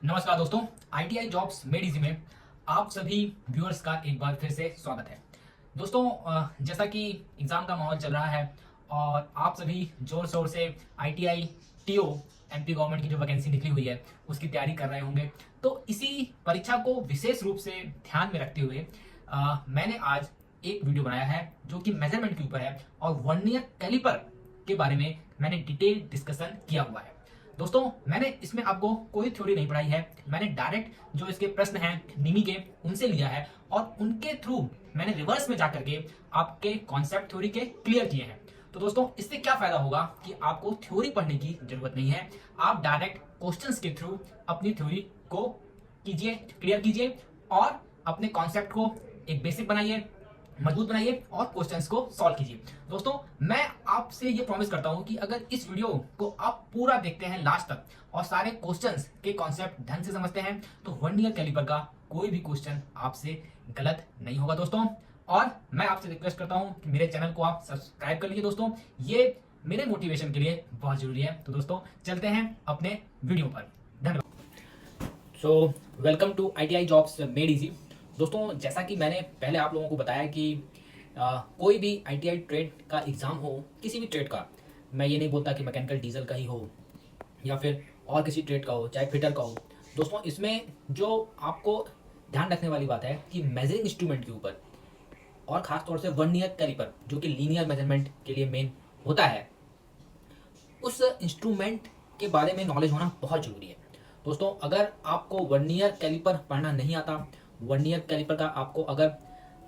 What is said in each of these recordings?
नमस्कार दोस्तों, ITI jobs made easy में आप सभी व्यूअर्स का एक बार फिर से स्वागत है। दोस्तों, जैसा कि एग्ज़ाम का माहौल चल रहा है और आप सभी जोर शोर से आईटीआई टीओ एमपी गवर्नमेंट की जो वैकेंसी निकली हुई है उसकी तैयारी कर रहे होंगे, तो इसी परीक्षा को विशेष रूप से ध्यान में रखते हुए मैंने आज एक वीडियो बनाया है जो कि मेजरमेंट के ऊपर है और वर्नियर कैलिपर के बारे में मैंने डिटेल डिस्कशन किया हुआ है। दोस्तों, मैंने इसमें आपको कोई थ्योरी नहीं पढ़ाई है, मैंने डायरेक्ट जो इसके प्रश्न हैं निमी के उनसे लिया है और उनके थ्रू मैंने रिवर्स में जाकर के आपके कॉन्सेप्ट थ्योरी के क्लियर किए हैं। तो दोस्तों, इससे क्या फायदा होगा कि आपको थ्योरी पढ़ने की जरूरत नहीं है, आप डायरेक्ट क्वेश्चंस के थ्रू अपनी थ्योरी को कीजिए, क्लियर कीजिए और अपने कॉन्सेप्ट को एक बेसिक बनाइए, मजबूत बनाइए और क्वेश्चंस को सॉल्व कीजिए। दोस्तों, मैं आपसे ये प्रॉमिस करता हूं कि अगर इस वीडियो को आप पूरा देखते हैं लास्ट तक और सारे क्वेश्चंस के कॉन्सेप्ट ढंग से समझते हैं तो वर्नियर कैलिपर का कोई भी क्वेश्चन आपसे गलत नहीं होगा दोस्तों। और मैं आपसे रिक्वेस्ट करता हूं कि मेरे चैनल को आप सब्सक्राइब कर लीजिए दोस्तों, ये मेरे मोटिवेशन के लिए बहुत जरूरी है। तो दोस्तों, चलते हैं अपने वीडियो पर। धन्यवाद। So welcome to ITI jobs made easy. दोस्तों, जैसा कि मैंने पहले आप लोगों को बताया कि कोई भी आईटीआई ट्रेड का एग्ज़ाम हो, किसी भी ट्रेड का, मैं ये नहीं बोलता कि मैकेनिकल डीजल का ही हो या फिर और किसी ट्रेड का हो, चाहे फिटर का हो। दोस्तों, इसमें जो आपको ध्यान रखने वाली बात है कि मेजरिंग इंस्ट्रूमेंट के ऊपर और ख़ास तौर से वर्नियर कैलिपर जो कि लीनियर मेजरमेंट के लिए मेन होता है, उस इंस्ट्रूमेंट के बारे में नॉलेज होना बहुत ज़रूरी है। दोस्तों, अगर आपको वर्नियर कैलिपर पढ़ना नहीं आता, वर्नियर कैलिपर का आपको अगर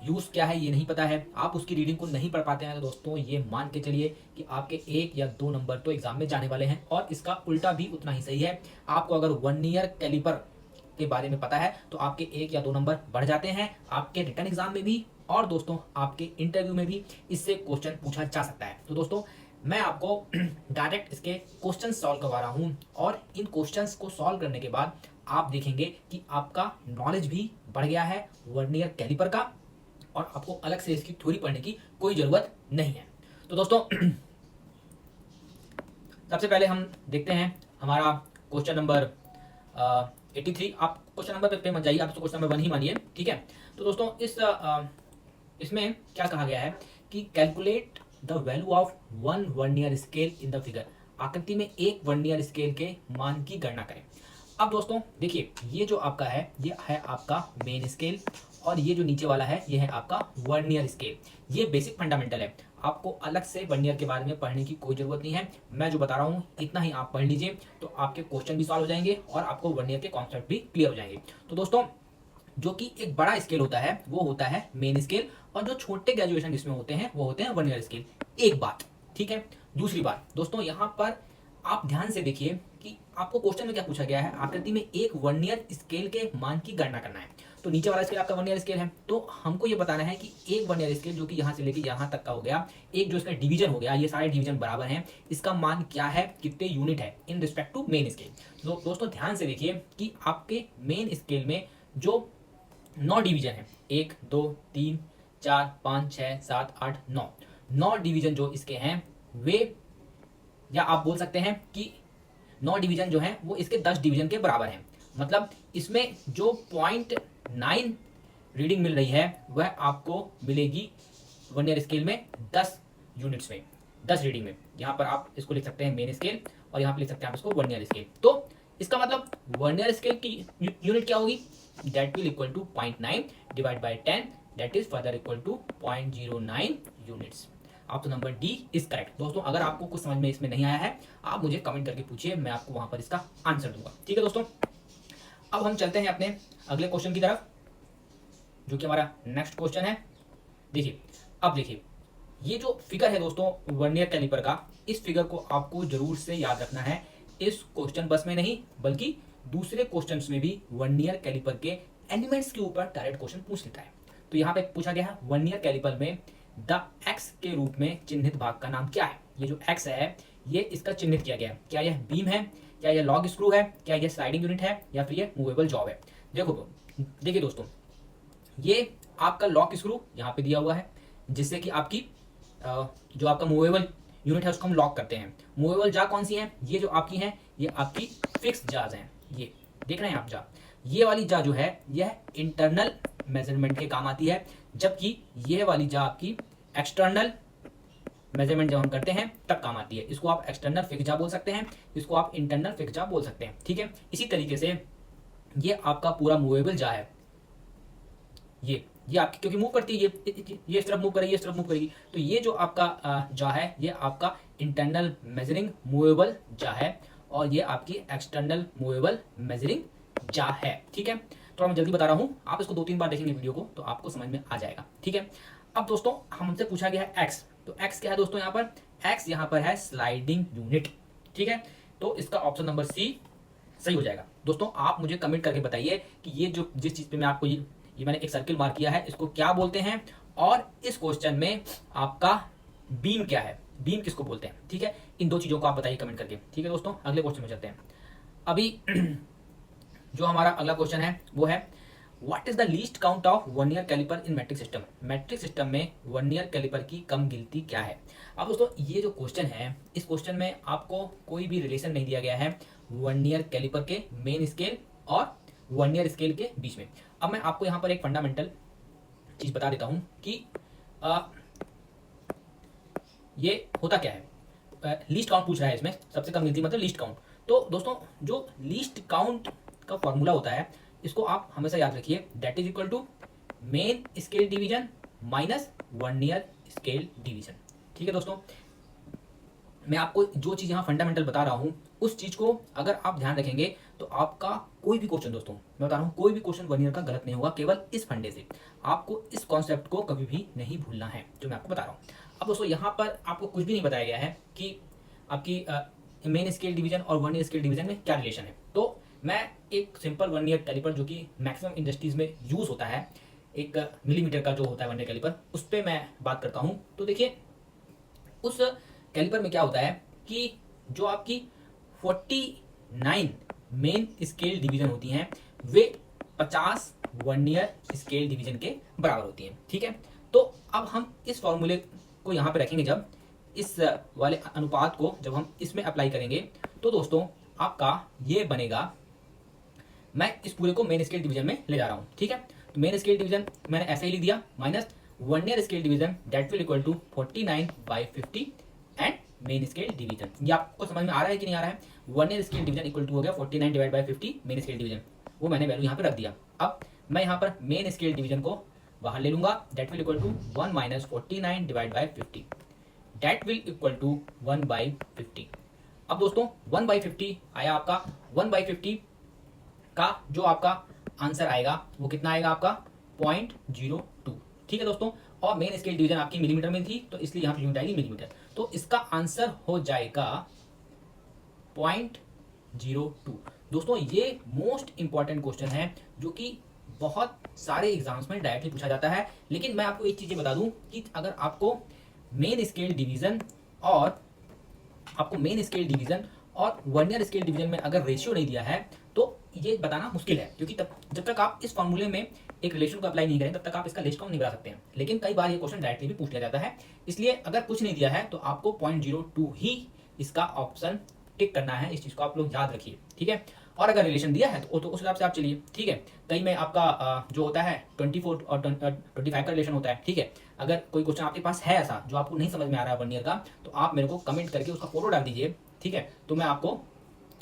यूज़ क्या है ये नहीं पता है, आप उसकी रीडिंग को नहीं पढ़ पाते हैं, तो दोस्तों ये मान के चलिए कि आपके 1 या 2 नंबर तो एग्जाम में जाने वाले हैं। और इसका उल्टा भी उतना ही सही है, आपको अगर वर्नियर कैलिपर के बारे में पता है तो आपके 1 या 2 नंबर बढ़ जाते हैं, आपके रिटर्न एग्जाम में भी और दोस्तों आपके इंटरव्यू में भी इससे क्वेश्चन पूछा जा सकता है। तो दोस्तों, मैं आपको डायरेक्ट इसके क्वेश्चन सॉल्व करवा रहा हूँ और इन क्वेश्चंस को सॉल्व करने के बाद आप देखेंगे कि आपका नॉलेज भी बढ़ गया है वर्नियर कैलिपर का और आपको अलग से इसकी थ्योरी पढ़ने की कोई ज़रूरत नहीं है। तो दोस्तों, सबसे पहले हम देखते हैं हमारा क्वेश्चन नंबर 83। आप क्वेश्चन नंबर पे मत जाइए, आप तो क्वेश्चन नंबर 1 ही मानिए, ठीक है। तो दोस्तों, इसमें क्या कहा गया है कि calculate the value of 1 vernier scale in the figure. आकृति में एक वर्नियर स्केल के मान की गणना करें। अब दोस्तों देखिए, ये जो आपका है ये है आपका मेन स्केल और ये जो नीचे वाला है ये है आपका वर्नियर स्केल। ये बेसिक फंडामेंटल है, आपको अलग से वर्नियर के बारे में पढ़ने की कोई ज़रूरत नहीं है। मैं जो बता रहा हूँ इतना ही आप पढ़ लीजिए तो आपके क्वेश्चन भी सॉल्व हो जाएंगे और आपको वर्नियर के कॉन्सेप्ट भी क्लियर हो जाएंगे। तो दोस्तों, जो कि एक बड़ा स्केल होता है वो होता है मेन स्केल और जो छोटे ग्रेजुएशन जिसमें होते हैं वो होते हैं वर्नियर स्केल। एक बात, ठीक है। दूसरी बात दोस्तों, यहाँ पर आप ध्यान से देखिए कि आपको क्वेश्चन में क्या पूछा गया है, आकृति में एक वर्नियर स्केल के मान की गणना करना है। तो नीचे वाला स्केल आपका वर्नियर स्केल है, तो हमको ये बताना है कि एक वर्नियर स्केल जो कि यहाँ से लेके यहाँ तक का हो गया, एक जो इसका डिवीजन हो गया, ये सारे डिवीजन बराबर हैं, इसका मान क्या है, कितने यूनिट है in respect to main scale. तो दोस्तों ध्यान से देखिए कि आपके मेन स्केल में जो 9 डिवीजन है, 1 2 3 4 5 6 7 8 9 डिवीजन जो इसके हैं वे, या आप बोल सकते हैं कि 9 डिवीजन जो हैं वो इसके 10 डिवीजन के बराबर हैं। मतलब इसमें जो 0.9 रीडिंग मिल रही है वह आपको मिलेगी वर्नियर स्केल में 10 यूनिट्स में, 10 रीडिंग में। यहाँ पर आप इसको लिख सकते हैं मेन स्केल और यहाँ पर लिख सकते हैं आप इसको वर्नियर स्केल। तो इसका मतलब वर्नियर स्केल की यूनिट क्या होगी, that will equal to 0.9 divide by 10, that is further equal to 0.09 units. आप तो नंबर डी इज करेक्ट। दोस्तों, अगर आपको कुछ समझ में इसमें नहीं आया है आप मुझे कमेंट करके पूछिए, मैं आपको वहां पर इसका आंसर दूंगा, ठीक है दोस्तों। अब हम चलते हैं अपने अगले क्वेश्चन की तरफ जो कि हमारा नेक्स्ट क्वेश्चन है। देखिए, अब देखिए ये जो फिगर है दोस्तों वर्नियर कैलिपर का, इस फिगर को आपको जरूर से याद रखना है। इस क्वेश्चन बस में नहीं बल्कि दूसरे क्वेश्चन में भी वर्नियर कैलिपर के एलिमेंट्स के ऊपर डायरेक्ट क्वेश्चन पूछ लेता है। तो यहाँ पे पूछा गया है वर्नियर कैलिपर में द एक्स के रूप में चिन्हित भाग का नाम क्या है। ये जो एक्स है ये इसका चिन्हित किया गया है, क्या यह बीम है, क्या यह लॉग स्क्रू है, क्या यह स्लाइडिंग यूनिट है या फिर ये मूवेबल जॉब है। देखिए दोस्तों, ये आपका लॉक स्क्रू यहाँ पे दिया हुआ है जिससे कि आपकी जो आपका मूवेबल यूनिट है उसको हम लॉक करते हैं। मूवेबल जा कौन सी है, ये जो आपकी हैं ये आपकी फिक्स जाज हैं, ये देख रहे हैं आप जा, ये वाली जा जो है यह इंटरनल मेजरमेंट के काम आती है, जबकि ये वाली जा आपकी एक्सटर्नल मेजरमेंट जब हम करते हैं तब काम आती है। इसको आप एक्सटर्नल फिक्स जा बोल सकते हैं, इसको आप इंटरनल फिक्स जा बोल सकते हैं, ठीक है। इसी तरीके से ये आपका पूरा मूवेबल जा है, ये आपकी क्योंकि मूव करती है, ये इस तरफ मूव करेगी, इस तरफ मूव करेगी, तो ये जो आपका जा है ये आपका इंटरनल मेजरिंग मूवेबल जा है और ये आपकी एक्सटर्नल मूवेबल मेजरिंग जा है, ठीक है। तो मैं जल्दी बता रहा हूँ, आप इसको 2-3 बार देखेंगे वीडियो को तो आपको समझ में आ जाएगा, ठीक है। अब दोस्तों हमसे पूछा गया है एक्स, तो एक्स क्या है दोस्तों, यहाँ पर एक्स यहाँ पर है स्लाइडिंग यूनिट, ठीक है। तो इसका ऑप्शन नंबर सी सही हो जाएगा। दोस्तों आप मुझे कमेंट करके बताइए कि ये जो जिस चीज़ पे मैं आपको ये मैंने एक सर्किल मार्क किया है इसको क्या बोलते हैं, और इस क्वेश्चन में आपका बीम क्या है, बीम किसको बोलते हैं, ठीक है। इन 2 चीज़ों को आप बताइए कमेंट करके, ठीक है दोस्तों। अगले क्वेश्चन में चलते हैं। अभी जो हमारा अगला क्वेश्चन है वो है what is the least count of vernier caliper in metric system. Metric system में वर्नियर कैलिपर की कम गिनती क्या है। अब दोस्तों ये जो क्वेश्चन है, इस क्वेश्चन में आपको कोई भी रिलेशन नहीं दिया गया है वर्नियर कैलिपर के मेन स्केल और वर्नियर स्केल के बीच में। अब मैं आपको यहाँ पर एक फंडामेंटल चीज बता देता हूँ कि ये होता क्या है। लीस्ट काउंट पूछ रहा है इसमें, सबसे कम गिनती मतलब लीस्ट काउंट। तो दोस्तों जो लीस्ट काउंट का फॉर्मूला होता है इसको आप हमेशा याद रखिए, that is equal to main scale division minus vernier scale division, ठीक है दोस्तों। मैं आपको जो चीज़ यहाँ फंडामेंटल बता रहा हूँ उस चीज़ को अगर आप ध्यान रखेंगे तो आपका कोई भी क्वेश्चन, दोस्तों मैं बता रहा हूँ कोई भी क्वेश्चन वर्नियर का गलत नहीं होगा, केवल इस फंडे से। आपको इस कॉन्सेप्ट को कभी भी नहीं भूलना है जो मैं आपको बता रहा हूँ। अब दोस्तों यहाँ पर आपको कुछ भी नहीं बताया गया है कि आपकी मेन स्केल डिवीजन और वर्नियर स्केल डिवीजन में क्या रिलेशन है। तो मैं एक सिंपल वर्नियर कैलिपर जो कि मैक्सिमम इंडस्ट्रीज में यूज़ होता है, एक मिलीमीटर का जो होता है वर्नियर कैलिपर, उस पर मैं बात करता हूँ। तो देखिए उस कैलिपर में क्या होता है कि जो आपकी 49 मेन स्केल डिवीजन होती हैं वे 50 वर्नियर स्केल डिवीजन के बराबर होती हैं, ठीक है। तो अब हम इस फॉर्मूले को यहाँ पे रखेंगे, जब इस वाले अनुपात को जब हम इसमें अप्लाई करेंगे तो दोस्तों आपका ये बनेगा, मैं इस पूरे को मेन स्केल डिवीजन में ले जा रहा हूँ, ठीक है। तो मेन स्केल डिवीजन मैंने ऐसे ही लिख दिया minus vernier scale division that will equal to 49/50 and main scale division. ये आपको समझ में आ रहा है कि नहीं आ रहा है। Vernier scale division equal to हो गया 49/50 मेन स्केल डिवीजन, वो मैंने वैल्यू यहाँ पे रख दिया। अब मैं यहाँ पर मेन स्केल डिवीजन को बाहर ले लूंगा, that will equal to 1 - 49/50 that will equal to 1/50। अब दोस्तों 1/50 आया आपका, 1/50 का जो आपका आंसर आएगा वो कितना आएगा आपका 0.02, ठीक है दोस्तों। और मेन स्केल डिवीजन आपकी मिलीमीटर में थी तो इसलिए यहाँ पे यूनिट आएगी मिलीमीटर, तो इसका आंसर हो जाएगा 0.02। दोस्तों ये मोस्ट इंपॉर्टेंट क्वेश्चन है जो कि बहुत सारे एग्जाम्स में डायरेक्टली पूछा जाता है। लेकिन मैं आपको एक चीज़ बता दूं कि अगर आपको मेन स्केल डिवीजन और वर्नियर स्केल डिवीजन में अगर रेशियो नहीं दिया है तो ये बताना मुश्किल है, क्योंकि तब जब तक आप इस फॉर्मूले में एक रिलेशन को अप्लाई नहीं करें तब तक आप इसका लिस्ट काउंट नहीं बता सकते हैं। लेकिन कई बार ये क्वेश्चन डायरेक्टली भी पूछ लिया जाता है, इसलिए अगर कुछ नहीं दिया है तो आपको 0.02 ही इसका ऑप्शन टिक करना है। इस चीज़ को आप लोग याद रखिए, ठीक है। और अगर रिलेशन दिया है तो उस हिसाब से आप चलिए, ठीक है। कई में आपका जो होता है 24 और 25 का रिलेशन होता है, ठीक है। अगर कोई क्वेश्चन आपके पास है ऐसा जो आपको नहीं समझ में आ रहा है वर्नियर का, तो आप मेरे को कमेंट करके उसका फोटो डाल दीजिए, ठीक है। तो मैं आपको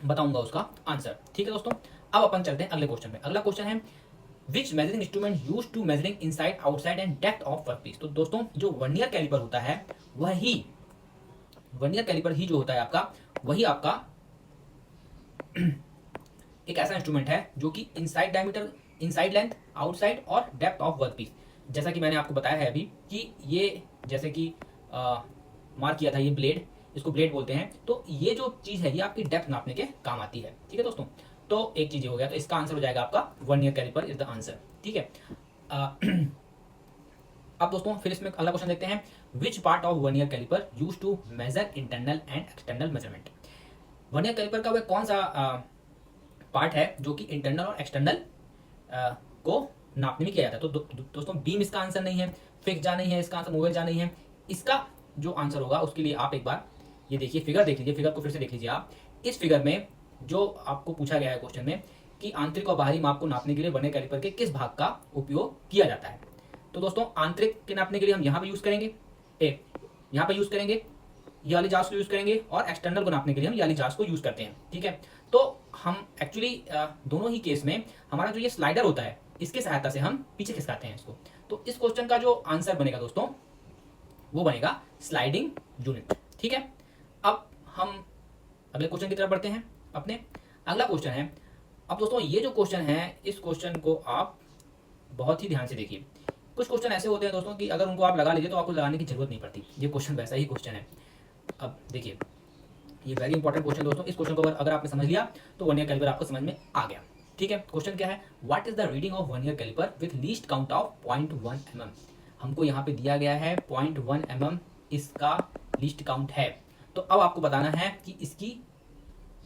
बताऊंगा उसका आंसर, ठीक है दोस्तों। अब अपन चलते हैं अगले क्वेश्चन में। अगला क्वेश्चन है which measuring instrument use to measuring inside outside and depth of workpiece. तो दोस्तों जो वर्नियर कैलिपर होता है वर्नियर कैलिपर ही जो होता है आपका, वही आपका एक ऐसा इंस्ट्रूमेंट है जो कि inside diameter, inside length, outside और डेप्थ ऑफ वर्कपीस, जैसा कि मैंने आपको बताया है अभी कि ये जैसे कि मार्क किया था ये ब्लेड, इसको ब्लेड बोलते हैं। तो ये जो चीज़ है ये आपकी डेप्थ नापने के काम आती है, ठीक है दोस्तों। तो एक चीज़ हो गया, तो इसका आंसर हो जाएगा आपका vernier caliper is the answer, ठीक है। अब दोस्तों फिर इसमें अगला क्वेश्चन देखते हैं which part of vernier caliper use to measure internal and external measurement. Vernier caliper का वह कौन सा पार्ट है जो कि इंटरनल और एक्सटर्नल को नापने में किया जाता है। तो दोस्तों बीम इसका आंसर नहीं है, फिक्स जा नहीं है, इसका आंसर मूवेबल जा नहीं है। इसका जो आंसर होगा उसके लिए आप एक बार ये देखिए, फिगर देख लीजिए, फिगर को फिर से देख लीजिए आप। इस फिगर में जो आपको पूछा गया है क्वेश्चन में, कि आंतरिक और बाहरी माप को नापने के लिए वर्नियर कैलिपर के किस भाग का उपयोग किया जाता है। तो दोस्तों आंतरिक के नापने के लिए हम यहाँ पे यूज करेंगे, यहाँ पे यूज करेंगे, ये वाली जांच को यूज करेंगे, और एक्सटर्नल को नापने के लिए हम ये वाली जांच को यूज करते हैं। ठीक है, तो हम एक्चुअली दोनों ही केस में हमारा जो ये स्लाइडर होता है इसके सहायता से हम पीछे खिसकाते हैं इसको। तो इस क्वेश्चन का जो आंसर बनेगा दोस्तों वो बनेगा स्लाइडिंग यूनिट। ठीक है, अब हम अगले क्वेश्चन की तरफ बढ़ते हैं। अपने अगला क्वेश्चन है, अब दोस्तों ये जो क्वेश्चन है इस क्वेश्चन को आप बहुत ही ध्यान से देखिए। कुछ क्वेश्चन ऐसे होते हैं दोस्तों कि अगर उनको आप लगा लीजिए तो आपको लगाने की जरूरत नहीं पड़ती। ये क्वेश्चन वैसा ही क्वेश्चन है। अब देखिए, ये वेरी इंपॉर्टेंट क्वेश्चन दोस्तों। इस क्वेश्चन को अगर आपने समझ लिया तो वर्नियर कैलिपर आपको समझ में आ गया। ठीक है, क्वेश्चन क्या है, what is the reading of vernier caliper with least count of 0.1 mm। हमको यहाँ पे दिया गया है 0.1 mm इसका लीस्ट काउंट है। तो अब आपको बताना है कि इसकी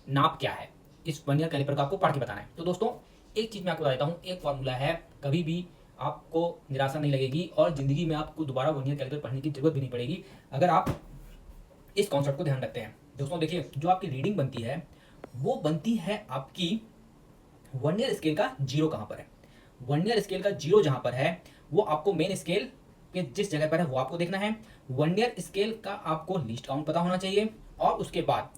नाप क्या है। इस वर्नियर कैलिपर का आपको पढ़ के बताना है। तो दोस्तों एक चीज मैं आपको बता देता हूँ, एक फॉर्मूला है, कभी भी आपको निराशा नहीं लगेगी और जिंदगी में आपको दोबारा वर्नियर कैलिपर पढ़ने की जरूरत भी नहीं पड़ेगी अगर आप इस कॉन्सेप्ट को ध्यान रखते हैं। दोस्तों देखिए, जो आपकी रीडिंग बनती है वो बनती है आपकी वर्नियर स्केल का जीरो कहाँ पर है। वर्नियर स्केल का जीरो जहां पर है वो आपको मेन स्केल के जिस जगह पर है वो आपको देखना है। वर्नियर स्केल का आपको लीस्ट काउंट पता होना चाहिए और उसके बाद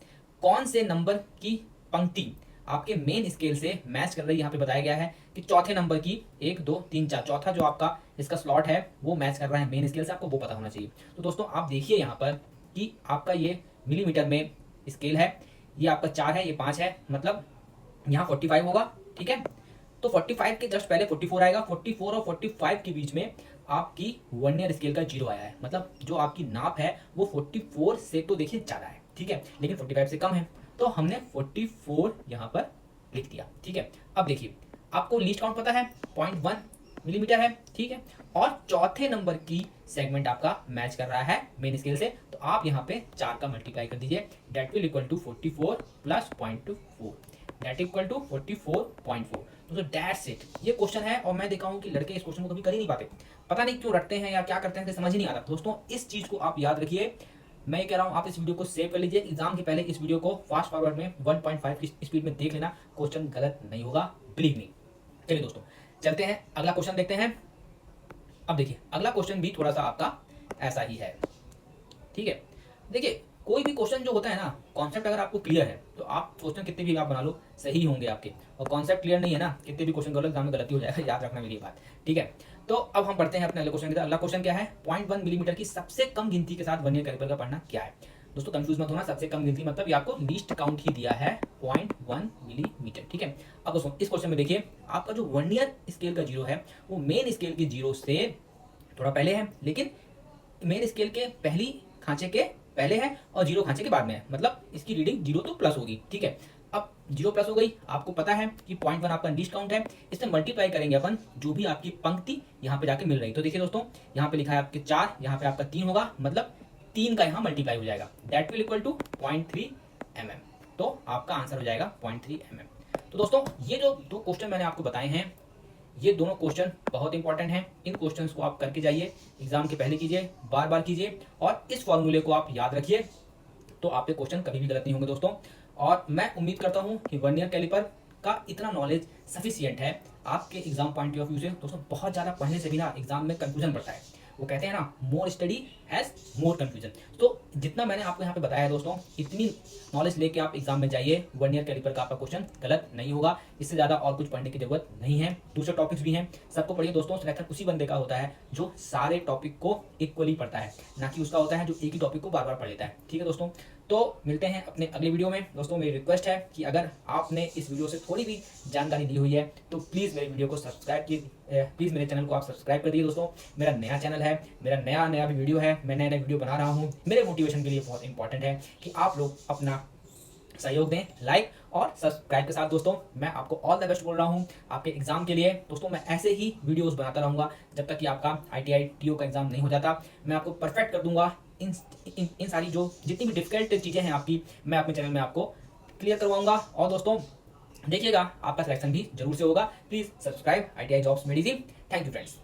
कौन से नंबर की पंक्ति आपके मेन स्केल से मैच कर रही है। यहाँ पे बताया गया है कि चौथे नंबर की 1 2 3 4 चौथा जो आपका इसका स्लॉट है वो मैच कर रहा है मेन स्केल से, आपको वो पता होना चाहिए। तो दोस्तों आप देखिए यहाँ पर कि आपका ये मिलीमीटर में स्केल है, ये आपका 4 है, ये 5 है, मतलब यहाँ 45 होगा। ठीक है, तो 45 के जस्ट पहले 44 आएगा। 44 और 45 के बीच में आपकी वर्नियर स्केल का जीरो आया है, मतलब जो आपकी नाप है वो 44 से तो देखिए ज़्यादा है। ठीक है, लेकिन 45 से कम है, तो हमने 44 यहाँ पर लिख दिया। ठीक है, अब देखिए आपको लीस्ट काउंट पता है 0.1 मिलीमीटर है। ठीक है, और चौथे नंबर की सेगमेंट आपका मैच कर रहा है मेन स्केल से, तो आप यहाँ पे 4 का मल्टीप्लाई कर दीजिए, that will equal to 44 plus 0.24, that equal to 44.4। तो दैट्स इट। ये क्वेश्चन है और मैं देखा हूँ कि लड़के इस क्वेश्चन को कभी कर ही नहीं पाते, पता नहीं क्यों रटते हैं या क्या करते हैं, समझ ही नहीं आता। दोस्तों इस चीज को आप याद रखिए। मैं ये कह रहा हूँ आप इस वीडियो को सेव कर लीजिए, एग्जाम के पहले इस वीडियो को फास्ट फॉरवर्ड में 1.5 की स्पीड में देख लेना, क्वेश्चन गलत नहीं होगा, बिलीव मी। चलिए दोस्तों चलते हैं अगला क्वेश्चन देखते हैं। अब देखिए अगला क्वेश्चन भी थोड़ा सा आपका ऐसा ही है। ठीक है, देखिए कोई भी क्वेश्चन जो होता है ना, कॉन्सेप्ट अगर आपको क्लियर है तो आप क्वेश्चन कितने भी आप बना लो सही होंगे आपके, और कॉन्सेप्ट क्लियर नहीं है ना, कितने भी क्वेश्चन कर लो एग्जाम में गलती हो जाएगा, याद रखना मेरी बात। ठीक है, तो अब हम पढ़ते हैं अपने अगले क्वेश्चन की तरफ। अगला क्वेश्चन क्या है, 0.1 मिलीमीटर की सबसे कम गिनती के साथ वर्नियर कैलिपर का पढ़ना क्या है। दोस्तों कंफ्यूज मत होना, सबसे कम गिनती मतलब ये आपको लीस्ट काउंट ही दिया है 0.1 मिलीमीटर। ठीक है, अब दोस्तों इस क्वेश्चन में देखिए आपका जो वर्नियर स्केल का जीरो है वो मेन स्केल के जीरो से थोड़ा पहले है, लेकिन मेन स्केल के पहली खांचे के पहले है और जीरो खांचे के बाद में है, मतलब इसकी रीडिंग जीरो तो प्लस होगी। ठीक है, अब जीरो प्लस हो गई, आपको पता है कि 0.1 आपका लीस्ट काउंट है, इससे मल्टीप्लाई करेंगे अपन जो भी आपकी पंक्ति यहाँ पे जाके मिल रही। तो देखिए दोस्तों यहाँ पे लिखा है आपके 4, यहाँ पे आपका 3 होगा, मतलब 3 का यहाँ मल्टीप्लाई हो जाएगा, that will equal to 0.3 mm। तो आपका आंसर हो जाएगा 0.3 mm। तो दोस्तों ये जो 2 क्वेश्चन मैंने आपको बताए हैं ये दोनों क्वेश्चन बहुत इंपॉर्टेंट हैं। इन क्वेश्चंस को आप करके जाइए, एग्जाम के पहले कीजिए, बार बार कीजिए, और इस फॉर्मूले को आप याद रखिए, तो आपके क्वेश्चन कभी भी गलत नहीं होंगे दोस्तों। और मैं उम्मीद करता हूं कि वर्नियर कैलिपर का इतना नॉलेज सफिशिएंट है आपके एग्जाम पॉइंट ऑफ व्यू से। दोस्तों बहुत ज़्यादा पढ़ने से भी ना एग्जाम में कंफ्यूजन बढ़ता है, वो कहते हैं ना more study has more confusion. तो जितना मैंने आपको यहाँ पे बताया है दोस्तों, इतनी नॉलेज लेके आप एग्जाम में जाइए, वर्नियर कैलिपर का आपका क्वेश्चन गलत नहीं होगा। इससे ज़्यादा और कुछ पढ़ने की जरूरत नहीं है, दूसरे टॉपिक्स भी हैं, सबको पढ़िए दोस्तों। सिलेक्शन उसी बंदे का होता है जो सारे टॉपिक को इक्वली पढ़ता है, ना कि उसका होता है जो एक ही टॉपिक को बार बार पढ़ लेता है। ठीक है दोस्तों, तो मिलते हैं अपने अगले वीडियो में। दोस्तों मेरी रिक्वेस्ट है कि अगर आपने इस वीडियो से थोड़ी भी जानकारी ली हुई है तो प्लीज़ मेरे वीडियो को सब्सक्राइब कीजिए, प्लीज़ मेरे चैनल को आप सब्सक्राइब कर दीजिए दोस्तों। मेरा नया चैनल है, मेरा नया भी वीडियो है, मैं नया वीडियो बना रहा हूँ। मेरे मोटिवेशन के लिए बहुत इंपॉर्टेंट है कि आप लोग अपना सहयोग दें लाइक और सब्सक्राइब के साथ। दोस्तों मैं आपको ऑल द बेस्ट बोल रहा हूँ आपके एग्जाम के लिए। दोस्तों मैं ऐसे ही वीडियोस बनाता रहूँगा जब तक कि आपका ITI TO का एग्जाम नहीं हो जाता। मैं आपको परफेक्ट कर दूंगा इन सारी जो जितनी भी डिफिकल्ट चीज़ें हैं आपकी, मैं अपने चैनल में आपको क्लियर करवाऊंगा। और दोस्तों देखिएगा आपका सिलेक्शन भी जरूर से होगा। Please subscribe ITI jobs made easy. Thank you friends.